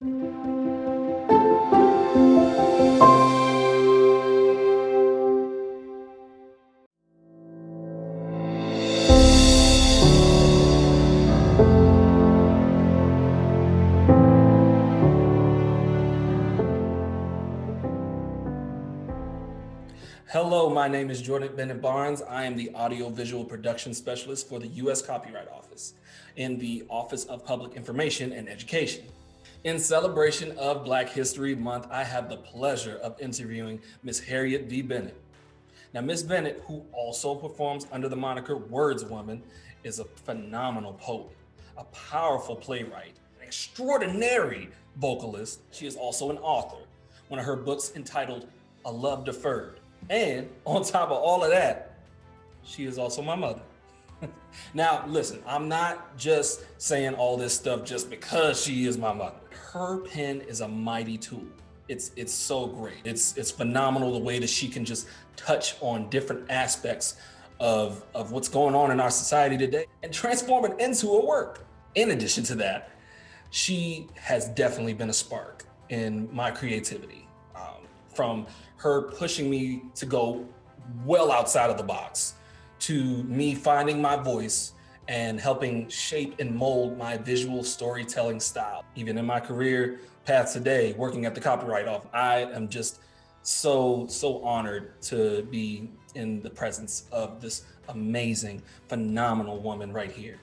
Hello, my name is Jordan Bennett Barnes. I am the audiovisual production specialist for the U.S. Copyright Office in the Office of Public Information and Education. In celebration of Black History Month, I have the pleasure of interviewing Ms. Harriet V. Bennett. Now, Ms. Bennett, who also performs under the moniker Wordswoman, is a phenomenal poet, a powerful playwright, an extraordinary vocalist. She is also an author. One of her books entitled A Love Deferred. And on top of all of that, she is also my mother. Now, listen, I'm not just saying all this stuff just because she is my mother. Her pen is a mighty tool. It's so great. It's phenomenal the way that she can just touch on different aspects of what's going on in our society today and transform it into a work. In addition to that, she has definitely been a spark in my creativity. From her pushing me to go well outside of the box, to me finding my voice and helping shape and mold my visual storytelling style. Even in my career path today, working at the Copyright Office, I am just so honored to be in the presence of this amazing, phenomenal woman right here.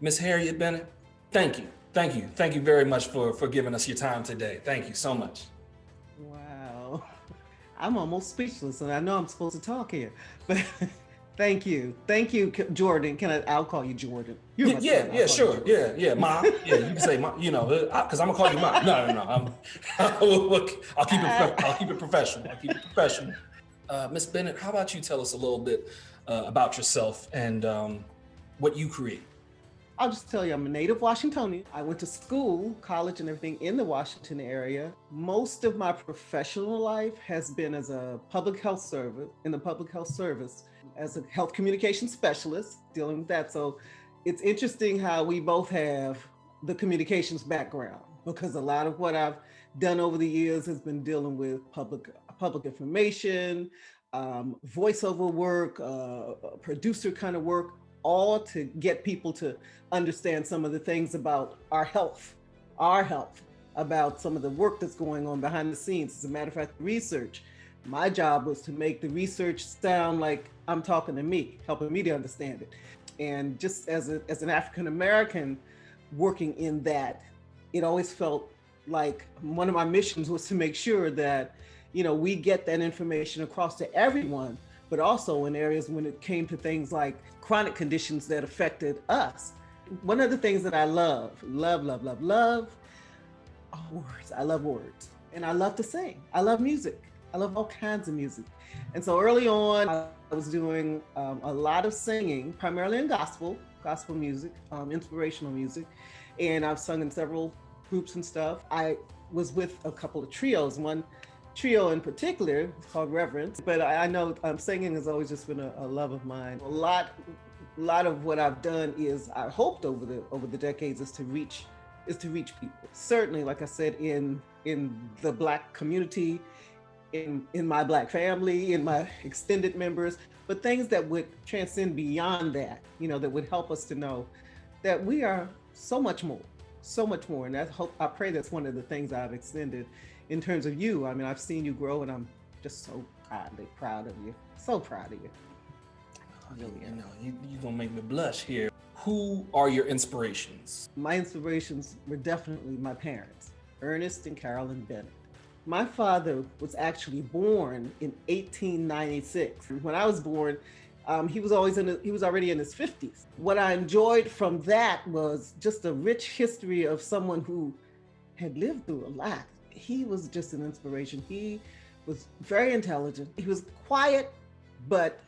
Miss Harriet Bennett, thank you. Thank you very much for giving us your time today. Thank you so much. Wow. I'm almost speechless, and I know I'm supposed to talk here, but thank you. Thank you, Jordan. I'll call you Jordan. You're my son. Yeah, sure. Yeah, Ma. Yeah, you can say Ma, because I'm gonna call you Ma. No. I'll keep it professional. Miss Bennett, how about you tell us a little bit about yourself and what you create? I'll just tell you, I'm a native Washingtonian. I went to school, college, and everything in the Washington area. Most of my professional life has been as a public health service, in the public health service, as a health communication specialist, dealing with that. So it's interesting how we both have the communications background, because a lot of what I've done over the years has been dealing with public information, voiceover work, producer kind of work, all to get people to understand some of the things about our health, about some of the work that's going on behind the scenes. As a matter of fact, research. My job was to make the research sound like I'm talking to me, helping me to understand it. And just as an African American working in that, it always felt like one of my missions was to make sure that, we get that information across to everyone, but also in areas when it came to things like chronic conditions that affected us. One of the things that I love are words. I love words. And I love to sing. I love music. I love all kinds of music. And so early on, I was doing a lot of singing, primarily in gospel music, inspirational music. And I've sung in several groups and stuff. I was with a couple of trios. One trio in particular is called Reverence, but I know singing has always just been a love of mine. A lot of what I've done is, I hoped over the decades, is to reach people. Certainly, like I said, in the Black community, in my Black family, in my extended members, but things that would transcend beyond that, that would help us to know that we are so much more. And I pray that's one of the things I've extended in terms of you. I mean, I've seen you grow, and I'm just so proud of you. So proud of you. You're gonna make me blush here. Who are your inspirations? My inspirations were definitely my parents, Ernest and Carolyn Bennett. My father was actually born in 1896. When I was born, he was already in his 50s. What I enjoyed from that was just a rich history of someone who had lived through a lot. He was just an inspiration. He was very intelligent. He was quiet, but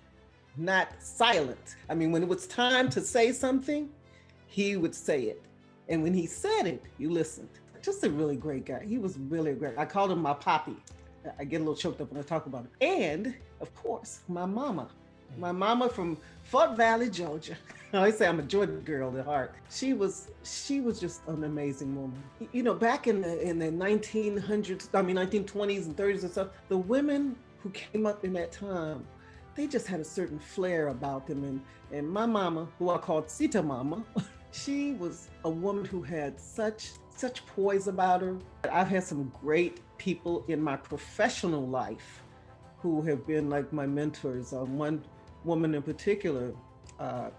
not silent. I mean, when it was time to say something, he would say it. And when he said it, you listened. Just a really great guy. He was really great. I called him my poppy. I get a little choked up when I talk about him. And of course, my mama. My mama from Fort Valley, Georgia. I always say I'm a Georgia girl at heart. She was just an amazing woman. You know, back in the 1900s, I mean 1920s and 30s and stuff, the women who came up in that time, they just had a certain flair about them. And my mama, who I called Sita Mama, she was a woman who had such poise about her. I've had some great people in my professional life who have been like my mentors. One woman in particular,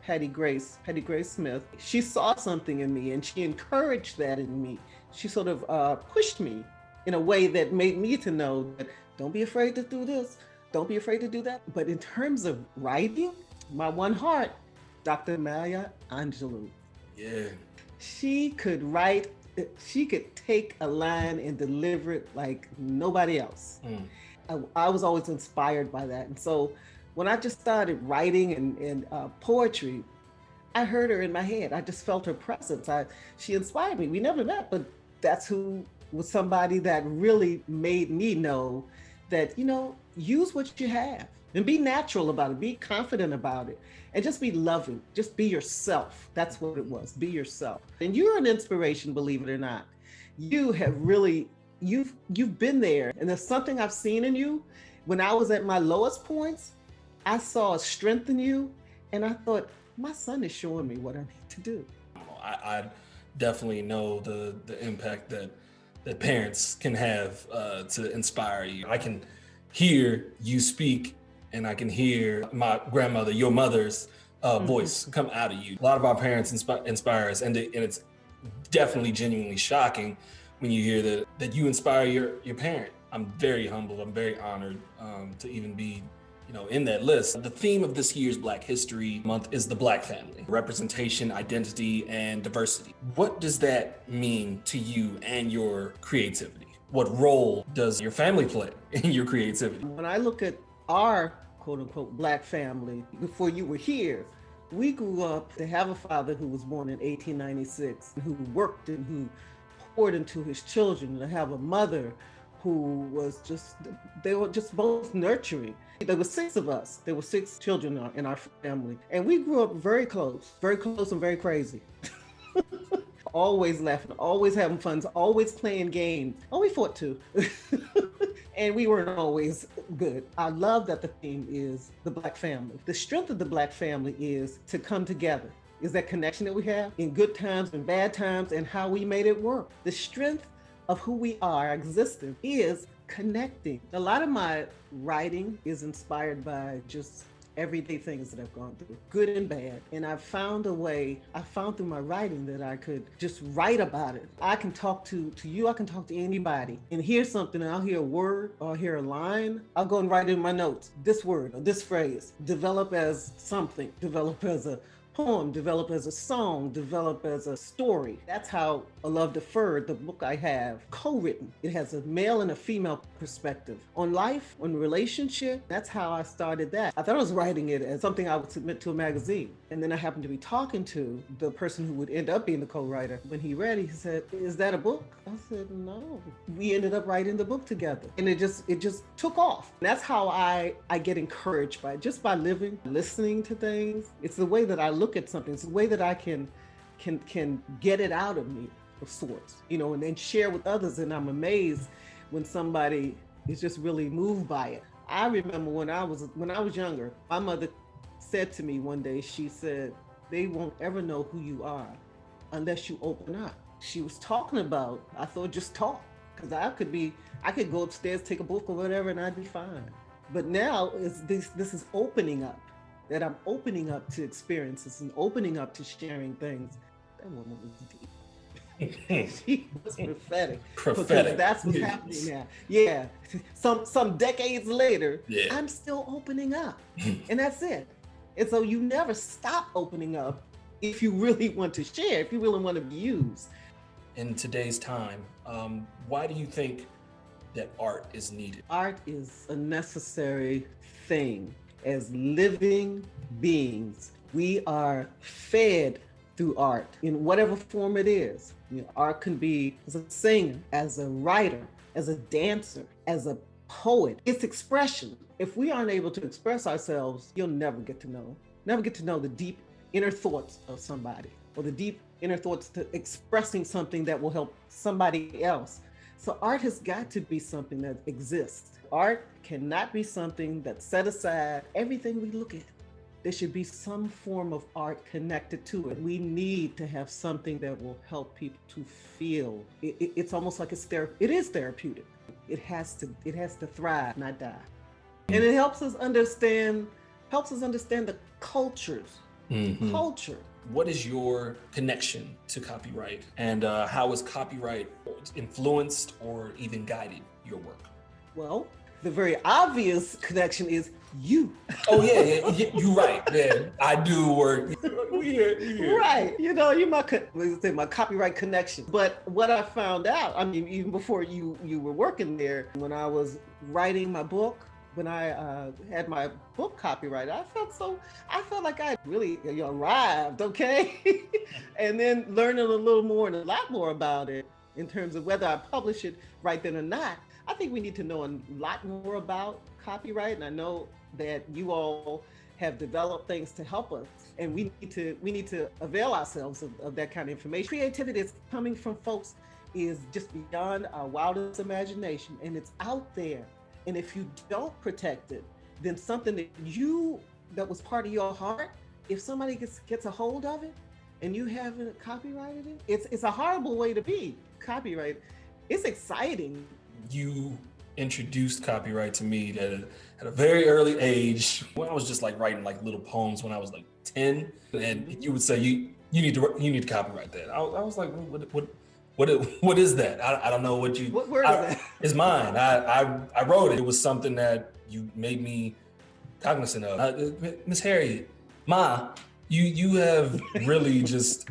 Patty Grace Smith, she saw something in me and she encouraged that in me. She sort of pushed me in a way that made me to know that don't be afraid to do this, don't be afraid to do that. But in terms of writing, my one heart, Dr. Maya Angelou. Yeah. She could write, she could take a line and deliver it like nobody else. I was always inspired by that. And so when I just started writing and poetry, I heard her in my head. I just felt her presence. She inspired me. We never met, but that's who was somebody that really made me know that, use what you have and be natural about it, be confident about it, and just be loving, just be yourself. That's what it was, be yourself. And you're an inspiration, believe it or not. You have really, you've been there. And there's something I've seen in you. When I was at my lowest points, I saw a strength in you, and I thought, my son is showing me what I need to do. I definitely know the impact that parents can have to inspire you. I can hear you speak, and I can hear my grandmother, your mother's voice come out of you. A lot of our parents inspire us, and it's definitely genuinely shocking when you hear that you inspire your parent. I'm very humbled. I'm very honored to even be in that list. The theme of this year's Black History Month is the Black family, representation, identity, and diversity. What does that mean to you and your creativity? What role does your family play in your creativity? When I look at our quote unquote Black family, before you were here, we grew up to have a father who was born in 1896, who worked and who poured into his children, to have a mother who was they were just both nurturing. There were 6 of us. There were 6 children in our family. And we grew up very close and very crazy. Always laughing, always having fun, always playing games. Oh, we fought too. And we weren't always good. I love that the theme is the Black family. The strength of the Black family is to come together. Is that connection that we have in good times and bad times, and how we made it work. The strength of who we are, existing, is connecting. A lot of my writing is inspired by just everyday things that I've gone through, good and bad. And I found through my writing that I could just write about it. I can talk to you, I can talk to anybody and hear something, and I'll hear a word or hear a line. I'll go and write it in my notes. This word or this phrase, develop as something, develop as a poem, develop as a song, develop as a story. That's how A Love Deferred, the book I have, co-written. It has a male and a female perspective on life, on relationship. That's how I started that. I thought I was writing it as something I would submit to a magazine. And then I happened to be talking to the person who would end up being the co-writer. When he read it, he said, "Is that a book?" I said, "No." We ended up writing the book together. And it just took off. And that's how I get encouraged by it, just by living, listening to things. It's the way that I look at something. It's the way that I can get it out of me, of sorts, and then share with others. And I'm amazed when somebody is just really moved by it. I remember when I was younger, my mother said to me one day, she said, "They won't ever know who you are unless you open up." She was talking about, I thought, just talk, because I could go upstairs, take a book or whatever, and I'd be fine. But now this is opening up, that I'm opening up to experiences and opening up to sharing things. That woman was deep. She was prophetic. Because that's what's happening now. Yeah. Some decades later, yeah. I'm still opening up. And that's it. And so you never stop opening up if you really want to share, if you really want to be used. In today's time, why do you think that art is needed? Art is a necessary thing. As living beings, we are fed through art in whatever form it is. Art can be as a singer, as a writer, as a dancer, as a poet. It's expression. If we aren't able to express ourselves, you'll never get to know the deep inner thoughts of somebody, or the deep inner thoughts to expressing something that will help somebody else. So art has got to be something that exists. Art cannot be something that's set aside everything we look at. There should be some form of art connected to it. We need to have something that will help people to feel. It's almost like it is therapeutic. It has to thrive, not die. And it helps us understand the cultures. Mhm. Culture. What is your connection to copyright, and how has copyright influenced or even guided your work? Well, the very obvious connection is you. Oh yeah, you're right. Yeah, I do work. Yeah. Right. My copyright connection. But what I found out, I mean, even before you were working there, when I was writing my book, when I had my book copyrighted, I felt like I really arrived, okay? And then learning a little more and a lot more about it in terms of whether I publish it right then or not. I think we need to know a lot more about copyright, and I know that you all have developed things to help us, and we need to avail ourselves of that kind of information. Creativity that's coming from folks is just beyond our wildest imagination, and it's out there. And if you don't protect it, then something that was part of your heart, if somebody gets a hold of it and you haven't copyrighted it, it's a horrible way to be. Copyright, it's exciting. You introduced copyright to me at a very early age, when I was just like writing like little poems when I was like 10, and you would say you need to copyright that. I was like, what is that? I don't know what you. What word is that? It's mine. I wrote it. It was something that you made me cognizant of. Miss Harriet, Ma, you have really just.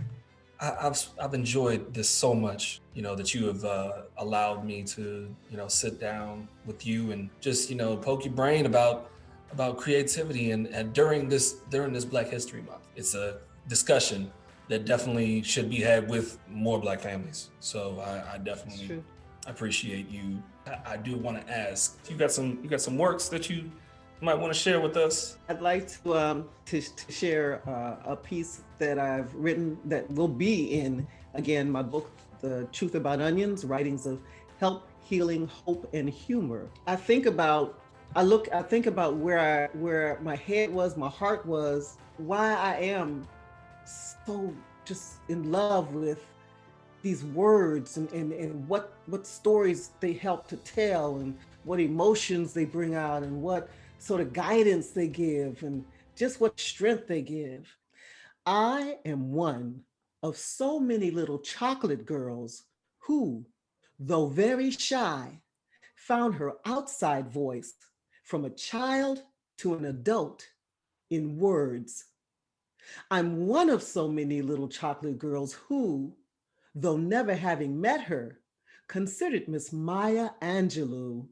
I've enjoyed this so much, that you have allowed me to, sit down with you and just, poke your brain about creativity and during this Black History Month. It's a discussion that definitely should be had with more Black families. So I definitely appreciate you. I do want to ask, you got some works that you might want to share with us? I'd like to share a piece that I've written that will be in, again, my book, The Truth About Onions, Writings of Help, Healing, Hope, and Humor. I think about where my head was, my heart was, why I am so just in love with these words and what stories they help to tell, and what emotions they bring out, and what sort of guidance they give, and just what strength they give. I am one of so many little chocolate girls who, though very shy, found her outside voice from a child to an adult in words. I'm one of so many little chocolate girls who, though never having met her, considered Miss Maya Angelou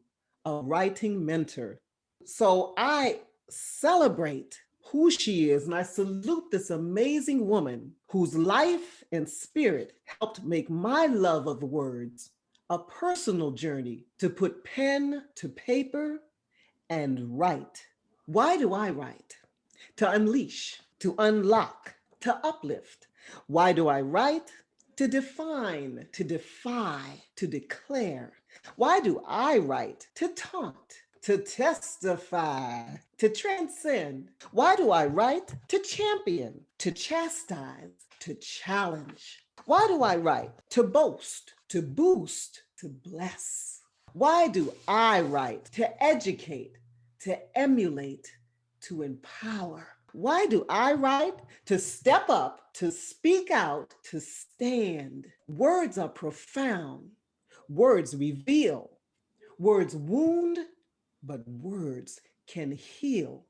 a writing mentor. So I celebrate who she is, and I salute this amazing woman whose life and spirit helped make my love of words a personal journey to put pen to paper and write. Why do I write? To unleash, to unlock, to uplift. Why do I write? To define, to defy, to declare. Why do I write? To taunt, to testify, to transcend. Why do I write? To champion, to chastise, to challenge. Why do I write? To boast, to boost, to bless. Why do I write? To educate, to emulate, to empower. Why do I write? To step up, to speak out, to stand. Words are profound. Words reveal. Words wound, but words can heal.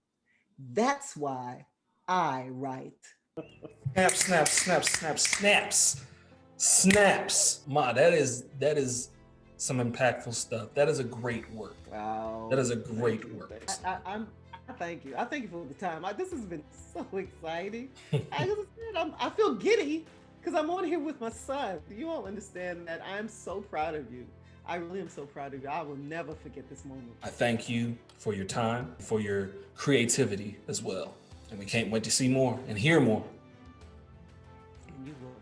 That's why I write. Snap, snap, snap, snap, snaps. Snaps. Ma, that is some impactful stuff. That is a great work. Wow. That is a great work. I thank you. I thank you for the time. This has been so exciting. I feel giddy because I'm on here with my son. You all understand that I'm so proud of you. I really am so proud of you. I will never forget this moment. I thank you for your time, for your creativity as well. And we can't wait to see more and hear more. And you will.